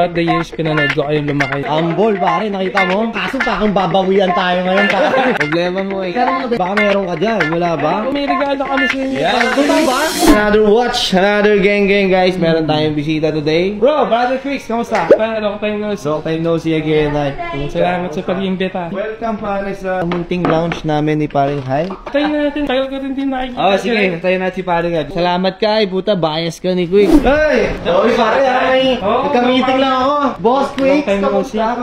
At the years pinanood ko kayong lumaki. Ambol pare, nakita mo? Kaso parang babawian tayo ngayon pare. Problema mo eh. Baka meron ka dyan, wala ba? May regalo kami sa inyo. Totoo ba? Another watch, another gang guys. Meron tayong bisita today. Bro, Brother Chris, kamusta? Long time no see. Long time no see again. Salamat sa pag-imbita. Welcome pare sa munting lounge namin ni Paring Hai. Tayo natin, tayo ko rin din nakikita. Oh, sige, tayo natin si Paring Hai. Salamat ka, puta, bias ka ni Quick. Hey! Sorry pare, nagka-meeting lang ako. Boss Quick, kamusta?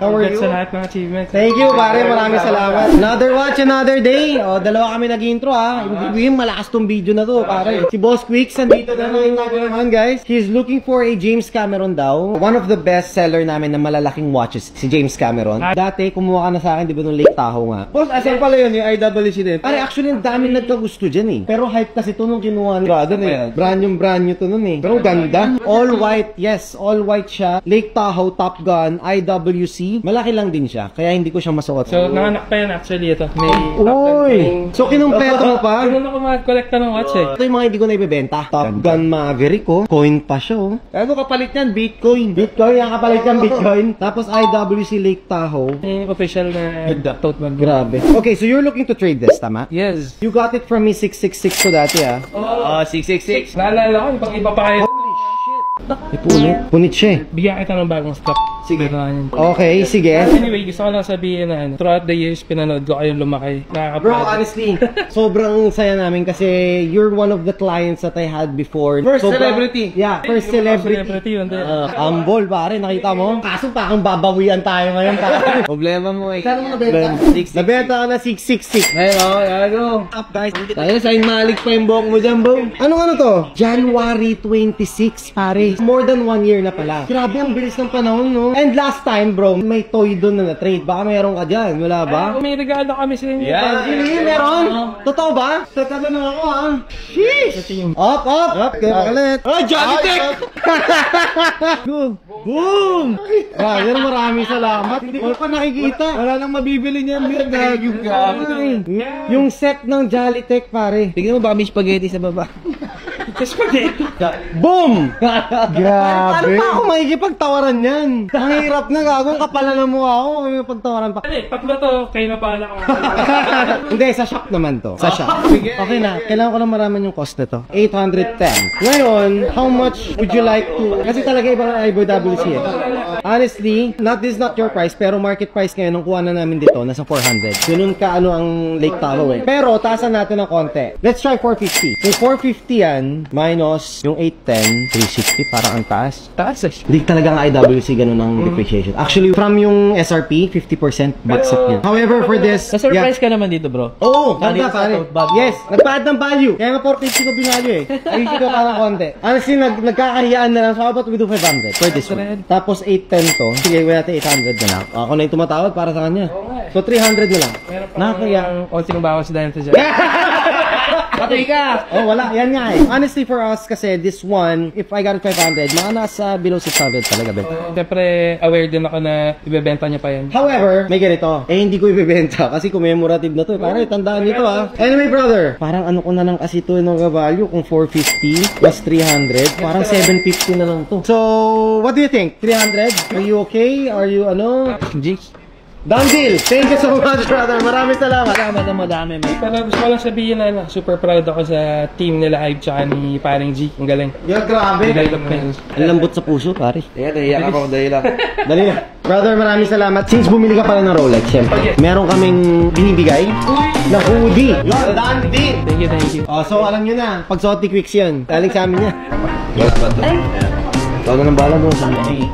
How are you? Sa lahat ng achievements. Thank you pare, maraming salamat. Another watch, another day. O, dalawa kami nag-intro ha. Ibig malakas tong video na to pare. Si Boss Quick, sandito na naman guys. He's looking for a James Cameron daw. One of the best seller namin na malalaking watches, si James Cameron. Dati, kumuha ka na sa akin, di ba nung Lake Tahoe nga. Boss, asan pala yun, yung IWC din? Pare, actually, ang dami nagkagusto dyan eh. Pero hype kasi to nung kinuha ni brother eh. Brand new to nun eh. Pero ganda. All white, yes, all white siya. Lake Tahoe, Top Gun, IWC. Malaki lang din siya, kaya hindi ko siya masuot. So, nanganak pa yan actually ito. May uy! So, kinumpleto mo pa? Ano na ako mag-collecta ng watch eh. Ito yung mga hindi ko na ibibenta. Top Gun Maverick oh. Coin pa siya oh. Ano kapalit yan? Bitcoin. Bitcoin, ang kapalit yan Bitcoin. Tapos IWC Lake Tahoe. Official na tote bag. Grabe. Okay, so you're looking to trade this, tama? Yes. You got it from me 666 ko dati ah. Oh, 666. Naalala ko, yung pag-iba pa kayo. Punit siya eh. Bigyan kita ng bagong strap. Sige. Okay, sige. Anyway, gusto ko lang sabihin na throughout the years pinanood ko kayong lumaki. Bro, honestly, sobrang saya namin kasi you're one of the clients that I had before. First celebrity. Yeah, first celebrity. Ambol pare, nakita mo? Kaso parang babawian tayo ngayon pare. Problema mo eh. Kano mo nabenta? Nabenta ka na 666. Ayun, up guys. Tayo, sign malig pa yung buhok mo dyan, bro. Ano to? January 26, pare. More than 1 year na pala. Grabe, ang bilis ng panahon, no? And last time, bro, may toy doon na na-trade. Baka meron ka dyan, wala ba? May regalo kami sa inyo. Hindi, meron? Totoo ba? Teka na ako, ha? Sheesh! Up! Kaya pakalit. Oh, Johnny Tech! Boom! Grabe, maraming salamat. Hindi ko pa nakikita. Wala nang mabibili niyan. Yung set ng Jolly Tech, pare. Tignan mo ba may spaghetti sa baba? Spaghetti. Boom! Grabe. Paano pa ako makikipagtawaran yan? Ang hirap na, gagawin kapala na mukha ako. May pagtawaran pa. Tatlo to, kayo na pala ako. Hindi, sa shop naman to. Sa shop. Okay na, kailangan ko lang maraman yung cost na to. 810. Ngayon, how much would you like to... Kasi talaga ibang IWC eh. Honestly, this is not your price, pero market price ngayon, nung kuha na namin dito, nasa 400. Ganun ka ano ang Lake Tahoe eh. Pero, taasan natin ng konti. Let's try 450. Yung 450 yan, minus yung 810, 360, parang ang taas. Taas eh. Hindi talaga ang IWC ganun ang depreciation. Actually, from yung SRP, 50% bagsak niya. However, for this... Na-surprise ka naman dito, bro. Oo, ganda pare. Yes, nagpaad ng value. Kaya nga 450 ko binalyo eh. Ayusin ko parang konti. Honestly, nagkakahiyaan na lang. So, how about we do 500 for this one? Tapos 810 to. Sige, gawin natin 800 na lang. Ako na yung tumatawad para sa kanya. So, 300 na lang. Nakakaya. Konting bawas dahil sa dyan. Patay ka! Oh, wala. Yan nga eh. Honestly, for us, kasi this one, if I got it 500, mga nasa below 600 talaga, Ben. Siyempre, aware din ako na ibebenta niya pa yan. However, may ganito. Hindi ko ibebenta kasi commemorative na to. Parang tandaan nyo to ha. Anyway, brother. Parang ano ko na lang kasi to yung value kung 450 plus 300. Parang 750 na lang to. So, what do you think? 300? Are you okay? Are you ano? Jigs? Done deal! Thank you so much, brother. Maraming salamat. Madami. Pero gusto ko lang sabihin na super proud ako sa team nila Ive tsaka ni Paring G. Ang galing. Yeah, grabe. Ang lambot sa puso, pare. Naiyak ako. Dali lang. Brother, maraming salamat. Since bumili ka pala ng Rolex, syempre, meron kaming binibigay na hoodie. Yun, done deal. Thank you. So, alam nyo na. Pag suot ni Quicks yun, galing sa amin yan. Ikaw na ng bala mo sa amin.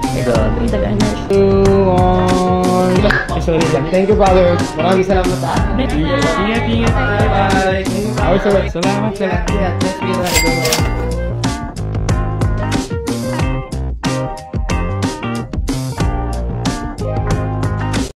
Sorry lang. Thank you, brother. Maraming salamat sa atin. Ingat. Bye. Salamat.